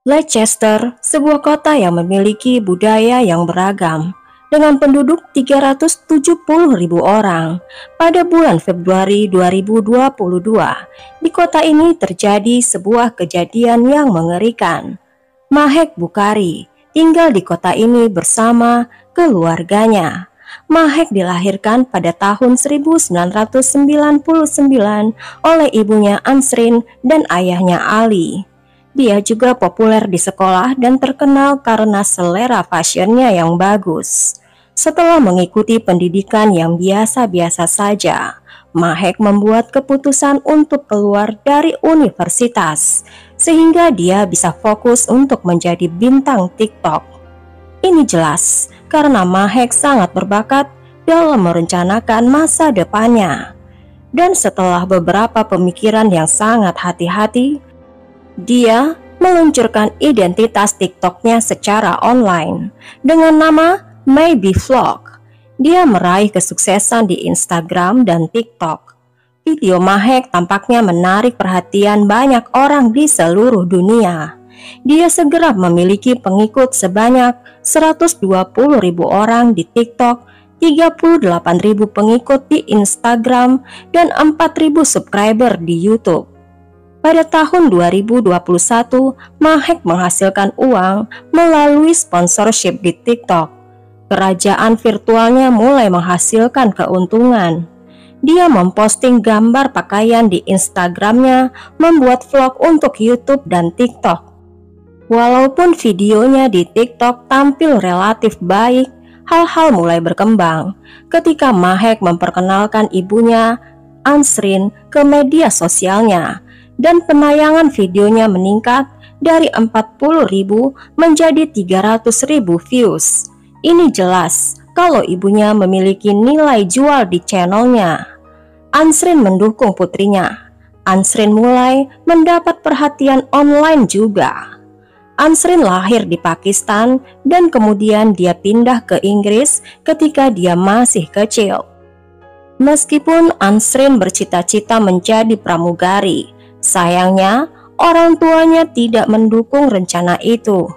Leicester, sebuah kota yang memiliki budaya yang beragam, dengan penduduk 370.000 orang. Pada bulan Februari 2022, di kota ini terjadi sebuah kejadian yang mengerikan. Mahek Bukhari tinggal di kota ini bersama keluarganya. Mahek dilahirkan pada tahun 1999 oleh ibunya Ansrin dan ayahnya Ali. Dia juga populer di sekolah dan terkenal karena selera fashionnya yang bagus. Setelah mengikuti pendidikan yang biasa-biasa saja, Mahek membuat keputusan untuk keluar dari universitas, sehingga dia bisa fokus untuk menjadi bintang TikTok. Ini jelas karena Mahek sangat berbakat dalam merencanakan masa depannya. Dan setelah beberapa pemikiran yang sangat hati-hati, dia meluncurkan identitas TikToknya secara online dengan nama Maybe Vlog. Dia meraih kesuksesan di Instagram dan TikTok. Video Mahek tampaknya menarik perhatian banyak orang di seluruh dunia. Dia segera memiliki pengikut sebanyak 120.000 orang di TikTok, 38.000 pengikut di Instagram, dan 4.000 subscriber di YouTube. Pada tahun 2021, Mahek menghasilkan uang melalui sponsorship di TikTok. Kerajaan virtualnya mulai menghasilkan keuntungan. Dia memposting gambar pakaian di Instagramnya, membuat vlog untuk YouTube dan TikTok. Walaupun videonya di TikTok tampil relatif baik, hal-hal mulai berkembang ketika Mahek memperkenalkan ibunya, Ansrin, ke media sosialnya. Dan penayangan videonya meningkat dari 40.000 menjadi 300.000 views. Ini jelas kalau ibunya memiliki nilai jual di channelnya. Ansrin mendukung putrinya. Ansrin mulai mendapat perhatian online juga. Ansrin lahir di Pakistan dan kemudian dia pindah ke Inggris ketika dia masih kecil. Meskipun Ansrin bercita-cita menjadi pramugari, sayangnya, orang tuanya tidak mendukung rencana itu.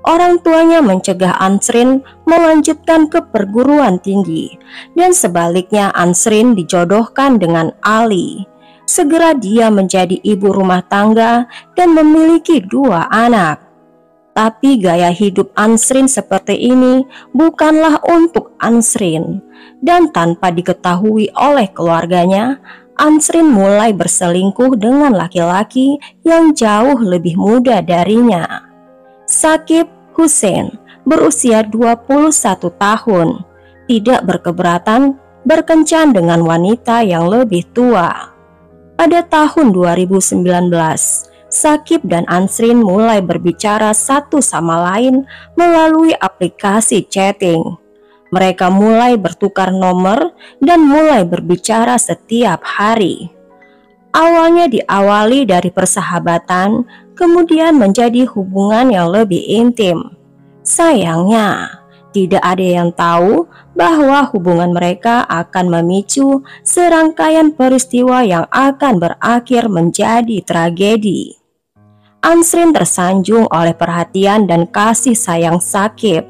Orang tuanya mencegah Ansrin melanjutkan ke perguruan tinggi, dan sebaliknya Ansrin dijodohkan dengan Ali. Segera dia menjadi ibu rumah tangga dan memiliki 2 anak. Tapi gaya hidup Ansrin seperti ini bukanlah untuk Ansrin, dan tanpa diketahui oleh keluarganya, Ansrin mulai berselingkuh dengan laki-laki yang jauh lebih muda darinya. Sakib Hussein berusia 21 tahun, tidak berkeberatan berkencan dengan wanita yang lebih tua. Pada tahun 2019, Sakib dan Ansrin mulai berbicara satu sama lain melalui aplikasi chatting. Mereka mulai bertukar nomor dan mulai berbicara setiap hari. Awalnya diawali dari persahabatan, kemudian menjadi hubungan yang lebih intim. Sayangnya, tidak ada yang tahu bahwa hubungan mereka akan memicu serangkaian peristiwa yang akan berakhir menjadi tragedi. Ansrin tersanjung oleh perhatian dan kasih sayang Sakib.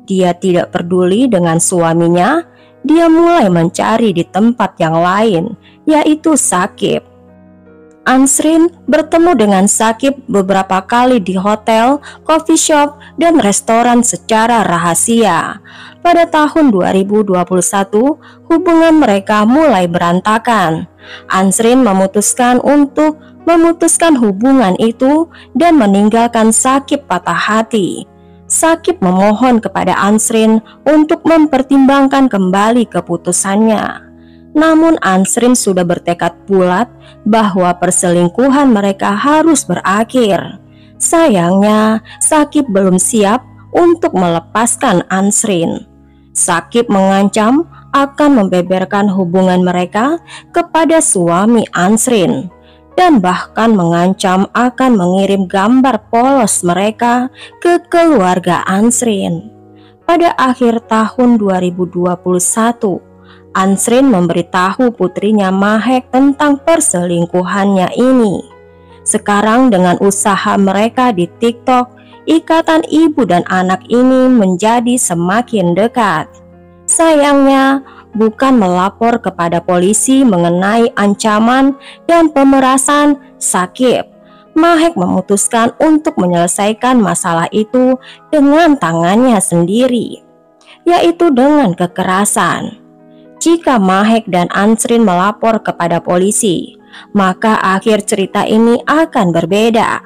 Dia tidak peduli dengan suaminya, dia mulai mencari di tempat yang lain, yaitu Sakib. Ansrin bertemu dengan Sakib beberapa kali di hotel, coffee shop, dan restoran secara rahasia. Pada tahun 2021, hubungan mereka mulai berantakan. Ansrin memutuskan untuk memutuskan hubungan itu dan meninggalkan Sakib patah hati. Sakib memohon kepada Ansrin untuk mempertimbangkan kembali keputusannya. Namun Ansrin sudah bertekad bulat bahwa perselingkuhan mereka harus berakhir. Sayangnya, Sakib belum siap untuk melepaskan Ansrin. Sakib mengancam akan membeberkan hubungan mereka kepada suami Ansrin, dan bahkan mengancam akan mengirim gambar polos mereka ke keluarga Ansrin. Pada akhir tahun 2021, Ansrin memberitahu putrinya Mahek tentang perselingkuhannya ini. Sekarang dengan usaha mereka di TikTok, ikatan ibu dan anak ini menjadi semakin dekat. Sayangnya, bukan melapor kepada polisi mengenai ancaman dan pemerasan Shakib, Mahek memutuskan untuk menyelesaikan masalah itu dengan tangannya sendiri, yaitu dengan kekerasan. Jika Mahek dan Ansrin melapor kepada polisi, maka akhir cerita ini akan berbeda.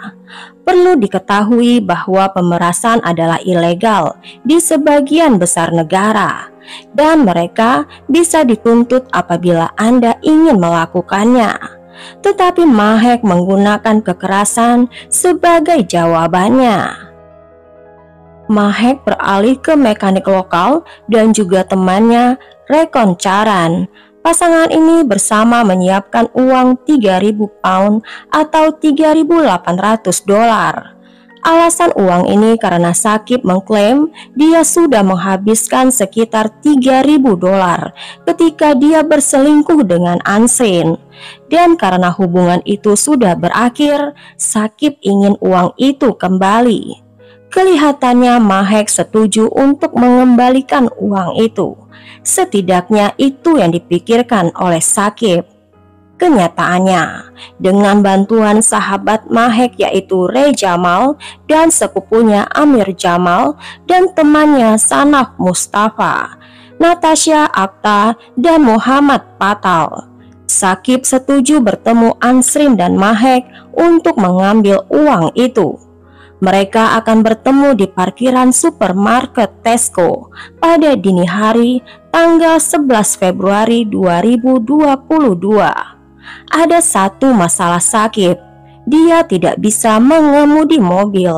Perlu diketahui bahwa pemerasan adalah ilegal di sebagian besar negara, dan mereka bisa dituntut apabila Anda ingin melakukannya. Tetapi Mahek menggunakan kekerasan sebagai jawabannya. Mahek beralih ke mekanik lokal dan juga temannya Rekon Charan. Pasangan ini bersama menyiapkan uang 3.000 pound atau 3.800 dolar. Alasan uang ini karena Shakib mengklaim dia sudah menghabiskan sekitar 3.000 dolar ketika dia berselingkuh dengan Ansrin. Dan karena hubungan itu sudah berakhir, Shakib ingin uang itu kembali. Kelihatannya Mahek setuju untuk mengembalikan uang itu. Setidaknya itu yang dipikirkan oleh Shakib. Kenyataannya, dengan bantuan sahabat Mahek yaitu Ray Jamal dan sepupunya Amir Jamal dan temannya Sanaf Mustafa, Natasha Akta dan Muhammad Patal, Shakib setuju bertemu Ansrin dan Mahek untuk mengambil uang itu. Mereka akan bertemu di parkiran supermarket Tesco pada dini hari tanggal 11 Februari 2022. Ada satu masalah Shakib, dia tidak bisa mengemudi mobil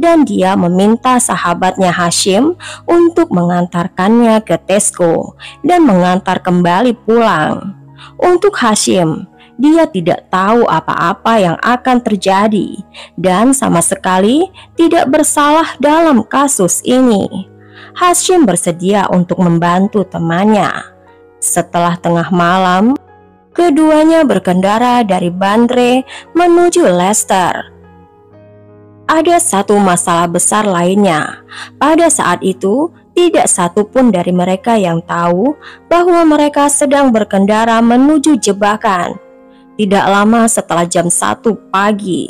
dan dia meminta sahabatnya Hashim untuk mengantarkannya ke Tesco dan mengantar kembali pulang. Untuk Hashim, dia tidak tahu apa-apa yang akan terjadi dan sama sekali tidak bersalah dalam kasus ini. Hashim bersedia untuk membantu temannya. Setelah tengah malam, keduanya berkendara dari Bandre menuju Leicester. Ada satu masalah besar lainnya. Pada saat itu, tidak satu pun dari mereka yang tahu bahwa mereka sedang berkendara menuju jebakan. Tidak lama setelah jam 1 pagi,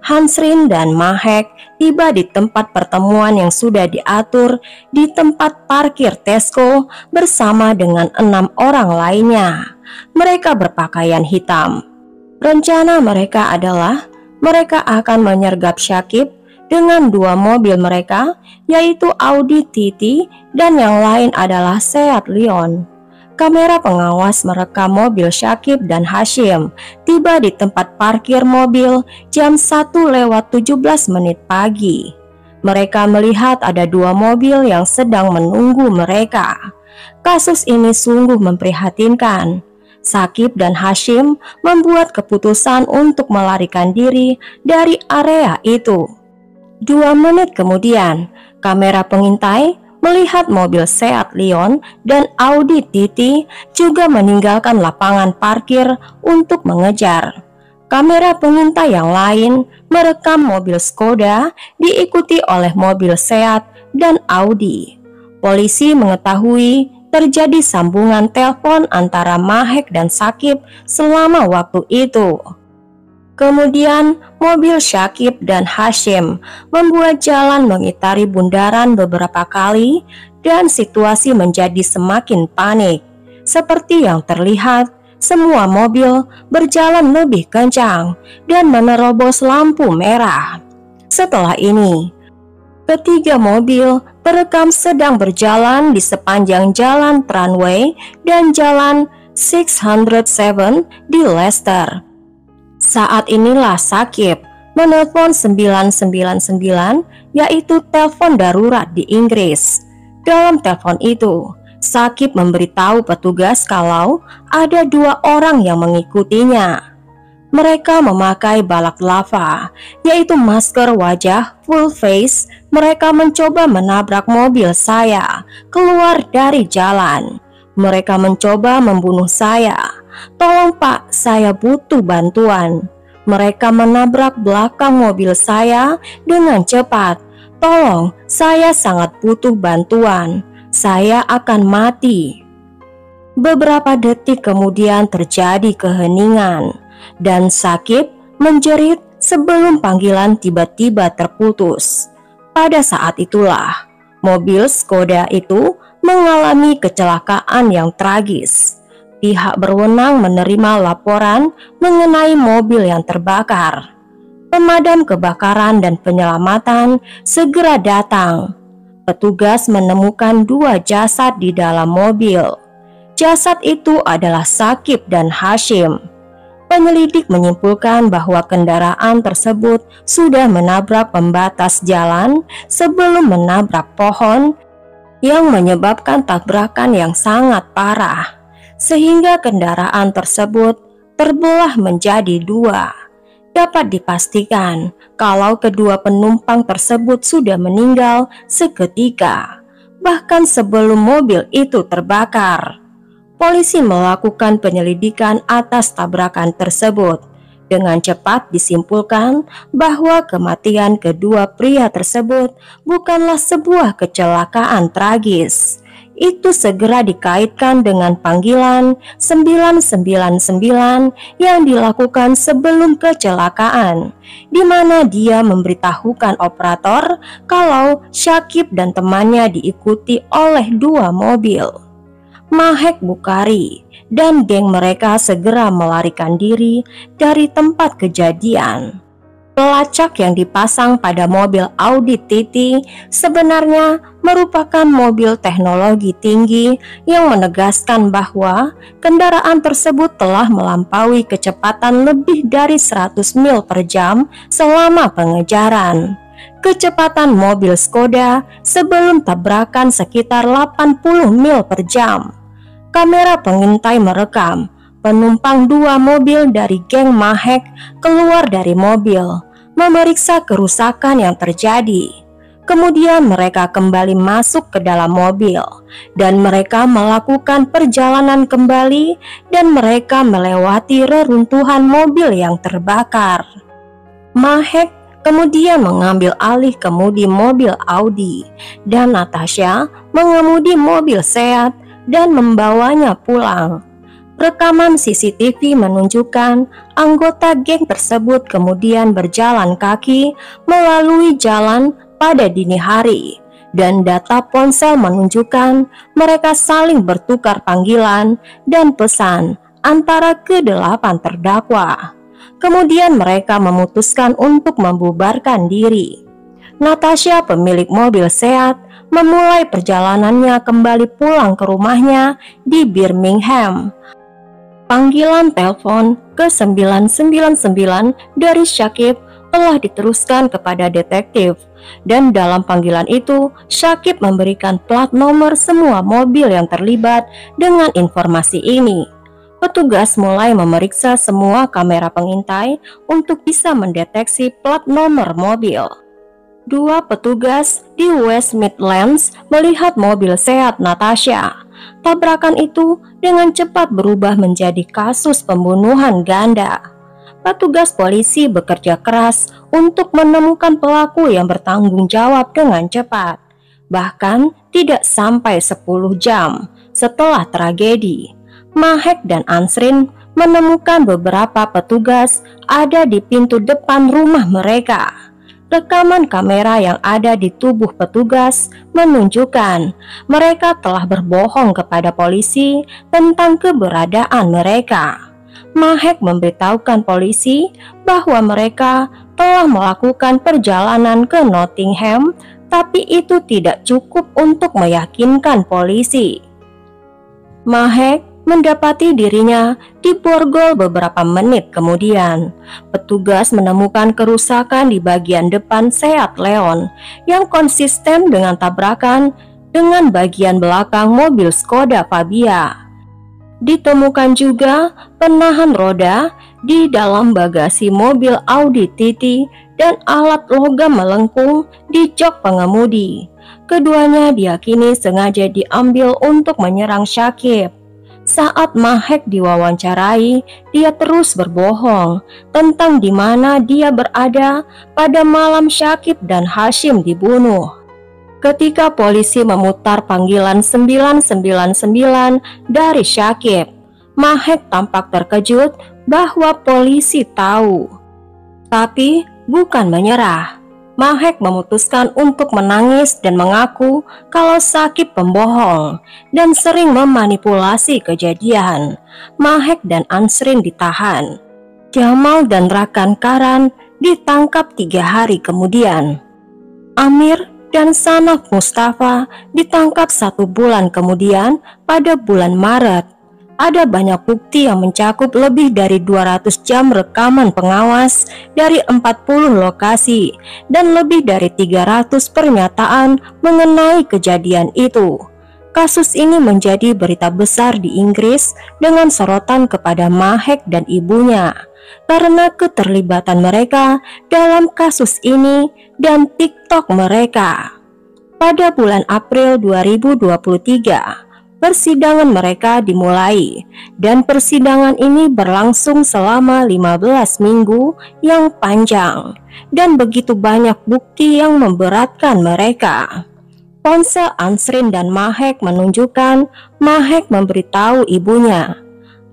Ansrin dan Mahek tiba di tempat pertemuan yang sudah diatur di tempat parkir Tesco bersama dengan 6 orang lainnya. Mereka berpakaian hitam. Rencana mereka adalah mereka akan menyergap Shakib dengan 2 mobil mereka, yaitu Audi TT dan yang lain adalah Seat Leon. Kamera pengawas merekam mobil Shakib dan Hashim tiba di tempat parkir mobil jam 1:17 pagi. Mereka melihat ada 2 mobil yang sedang menunggu mereka. Kasus ini sungguh memprihatinkan. Shakib dan Hashim membuat keputusan untuk melarikan diri dari area itu. 2 menit kemudian, kamera pengintai melihat mobil Seat Leon dan Audi TT juga meninggalkan lapangan parkir untuk mengejar. Kamera pengintai yang lain merekam mobil Skoda diikuti oleh mobil Seat dan Audi. Polisi mengetahui terjadi sambungan telepon antara Mahek dan Shakib selama waktu itu. Kemudian mobil Shakib dan Hashim membuat jalan mengitari bundaran beberapa kali dan situasi menjadi semakin panik. Seperti yang terlihat, semua mobil berjalan lebih kencang dan menerobos lampu merah. Setelah ini, ketiga mobil terekam sedang berjalan di sepanjang jalan Tramway dan jalan 607 di Leicester. Saat inilah Shakib menelpon 999, yaitu telepon darurat di Inggris. Dalam telepon itu, Shakib memberitahu petugas kalau ada 2 orang yang mengikutinya. Mereka memakai balaklava, yaitu masker wajah full face. Mereka mencoba menabrak mobil saya keluar dari jalan. Mereka mencoba membunuh saya. Tolong Pak, saya butuh bantuan. Mereka menabrak belakang mobil saya dengan cepat. Tolong, saya sangat butuh bantuan. Saya akan mati. Beberapa detik kemudian terjadi keheningan, dan Syakib menjerit sebelum panggilan tiba-tiba terputus. Pada saat itulah, mobil Skoda itu mengalami kecelakaan yang tragis. Pihak berwenang menerima laporan mengenai mobil yang terbakar. Pemadam kebakaran dan penyelamatan segera datang. Petugas menemukan 2 jasad di dalam mobil. Jasad itu adalah Syakib dan Hashim. Penyelidik menyimpulkan bahwa kendaraan tersebut sudah menabrak pembatas jalan sebelum menabrak pohon yang menyebabkan tabrakan yang sangat parah, sehingga kendaraan tersebut terbelah menjadi 2. Dapat dipastikan kalau kedua penumpang tersebut sudah meninggal seketika, bahkan sebelum mobil itu terbakar. Polisi melakukan penyelidikan atas tabrakan tersebut. Dengan cepat disimpulkan bahwa kematian kedua pria tersebut bukanlah sebuah kecelakaan tragis. Itu segera dikaitkan dengan panggilan 999 yang dilakukan sebelum kecelakaan, di mana dia memberitahukan operator kalau Syakib dan temannya diikuti oleh 2 mobil. Mahek Bukhari dan geng mereka segera melarikan diri dari tempat kejadian. Pelacak yang dipasang pada mobil Audi TT sebenarnya merupakan mobil teknologi tinggi yang menegaskan bahwa kendaraan tersebut telah melampaui kecepatan lebih dari 100 mil per jam selama pengejaran. Kecepatan mobil Skoda sebelum tabrakan sekitar 80 mil per jam. Kamera pengintai merekam penumpang 2 mobil dari geng Mahek keluar dari mobil, memeriksa kerusakan yang terjadi. Kemudian mereka kembali masuk ke dalam mobil, dan mereka melakukan perjalanan kembali, dan mereka melewati reruntuhan mobil yang terbakar. Mahek kemudian mengambil alih kemudi mobil Audi, dan Natasha mengemudi mobil Seat dan membawanya pulang. Rekaman CCTV menunjukkan anggota geng tersebut kemudian berjalan kaki melalui jalan pada dini hari, dan data ponsel menunjukkan mereka saling bertukar panggilan dan pesan antara ke-8 terdakwa. Kemudian mereka memutuskan untuk membubarkan diri. Natasha, pemilik mobil Seat, memulai perjalanannya kembali pulang ke rumahnya di Birmingham. Panggilan telepon ke 999 dari Syakib telah diteruskan kepada detektif, dan dalam panggilan itu Syakib memberikan plat nomor semua mobil yang terlibat dengan informasi ini. Petugas mulai memeriksa semua kamera pengintai untuk bisa mendeteksi plat nomor mobil. 2 petugas di West Midlands melihat mobil Seat Natasha. Tabrakan itu dengan cepat berubah menjadi kasus pembunuhan ganda. Petugas polisi bekerja keras untuk menemukan pelaku yang bertanggung jawab dengan cepat. Bahkan tidak sampai 10 jam setelah tragedi, Mahek dan Ansrin menemukan beberapa petugas ada di pintu depan rumah mereka. Rekaman kamera yang ada di tubuh petugas menunjukkan mereka telah berbohong kepada polisi tentang keberadaan mereka. Mahek memberitahukan polisi bahwa mereka telah melakukan perjalanan ke Nottingham, tapi itu tidak cukup untuk meyakinkan polisi. Mahek mendapati dirinya di borgol beberapa menit kemudian. Petugas menemukan kerusakan di bagian depan Seat Leon yang konsisten dengan tabrakan dengan bagian belakang mobil Skoda Fabia. Ditemukan juga penahan roda di dalam bagasi mobil Audi TT dan alat logam melengkung di jok pengemudi. Keduanya diyakini sengaja diambil untuk menyerang Syakib. Saat Mahek diwawancarai, dia terus berbohong tentang di mana dia berada pada malam Syakib dan Hashim dibunuh. Ketika polisi memutar panggilan 999 dari Syakib, Mahek tampak terkejut bahwa polisi tahu. Tapi bukan menyerah. Mahek memutuskan untuk menangis dan mengaku kalau Syakib pembohong dan sering memanipulasi kejadian. Mahek dan Ansrin ditahan. Jamal dan Rakan Karan ditangkap 3 hari kemudian. Amir dan Sanaf Mustafa ditangkap 1 bulan kemudian pada bulan Maret. Ada banyak bukti yang mencakup lebih dari 200 jam rekaman pengawas dari 40 lokasi dan lebih dari 300 pernyataan mengenai kejadian itu. Kasus ini menjadi berita besar di Inggris dengan sorotan kepada Mahek dan ibunya karena keterlibatan mereka dalam kasus ini dan TikTok mereka. Pada bulan April 2023, persidangan mereka dimulai dan persidangan ini berlangsung selama 15 minggu yang panjang dan begitu banyak bukti yang memberatkan mereka. Ponsel Ansrin dan Mahek menunjukkan Mahek memberitahu ibunya,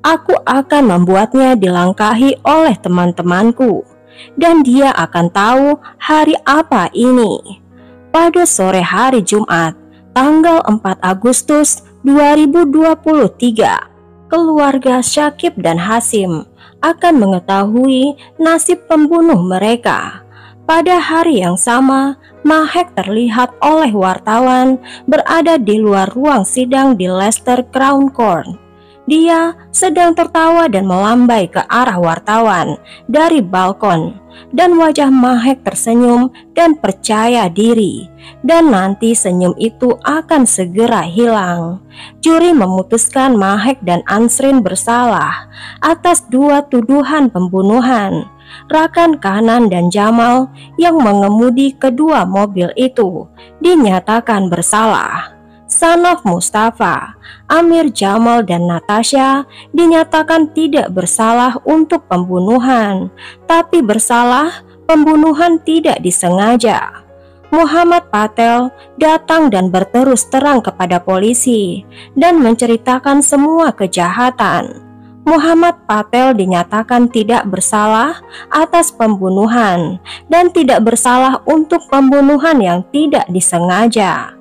"Aku akan membuatnya dilangkahi oleh teman-temanku dan dia akan tahu hari apa ini." Pada sore hari Jumat, tanggal 4 Agustus 2023, keluarga Syakib dan Hashim akan mengetahui nasib pembunuh mereka. Pada hari yang sama, Mahek terlihat oleh wartawan berada di luar ruang sidang di Leicester Crown Court. Dia sedang tertawa dan melambai ke arah wartawan dari balkon, dan wajah Mahek tersenyum dan percaya diri, dan nanti senyum itu akan segera hilang. Juri memutuskan Mahek dan Ansrin bersalah atas 2 tuduhan pembunuhan. Rakan Kanan dan Jamal yang mengemudi kedua mobil itu dinyatakan bersalah. Sanaf Mustafa, Amir Jamal dan Natasha dinyatakan tidak bersalah untuk pembunuhan, tapi bersalah pembunuhan tidak disengaja. Muhammad Patel datang dan berterus terang kepada polisi dan menceritakan semua kejahatan. Muhammad Patel dinyatakan tidak bersalah atas pembunuhan dan tidak bersalah untuk pembunuhan yang tidak disengaja.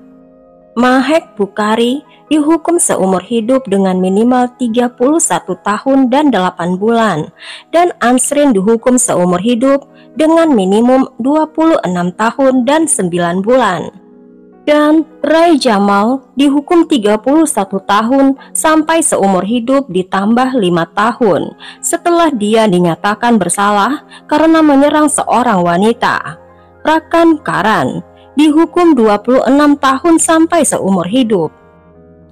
Mahek Bukhari dihukum seumur hidup dengan minimal 31 tahun dan 8 bulan, dan Ansrin dihukum seumur hidup dengan minimum 26 tahun dan 9 bulan. Dan Ray Jamal dihukum 31 tahun sampai seumur hidup ditambah 5 tahun setelah dia dinyatakan bersalah karena menyerang seorang wanita. Rakan Karan dihukum 26 tahun sampai seumur hidup.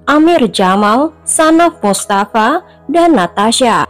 Amir Jamal, Sanaf Mustafa, dan Natasha,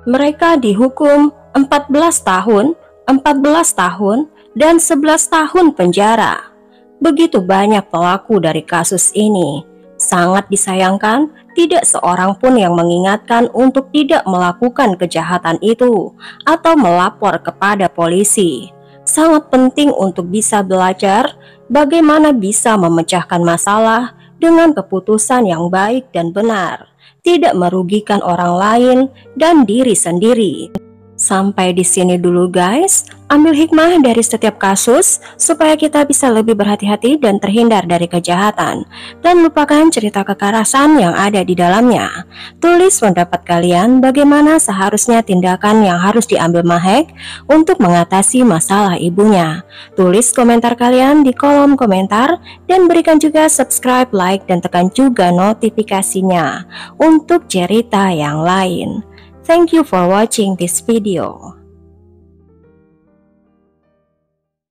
mereka dihukum 14 tahun, 14 tahun, dan 11 tahun penjara. Begitu banyak pelaku dari kasus ini. Sangat disayangkan, tidak seorang pun yang mengingatkan untuk tidak melakukan kejahatan itu atau melapor kepada polisi. Sangat penting untuk bisa belajar bagaimana bisa memecahkan masalah dengan keputusan yang baik dan benar, tidak merugikan orang lain dan diri sendiri. Sampai di sini dulu guys, ambil hikmah dari setiap kasus supaya kita bisa lebih berhati-hati dan terhindar dari kejahatan, dan lupakan cerita kekerasan yang ada di dalamnya. Tulis pendapat kalian bagaimana seharusnya tindakan yang harus diambil Mahek untuk mengatasi masalah ibunya. Tulis komentar kalian di kolom komentar dan berikan juga subscribe, like, dan tekan juga notifikasinya untuk cerita yang lain. Thank you for watching this video.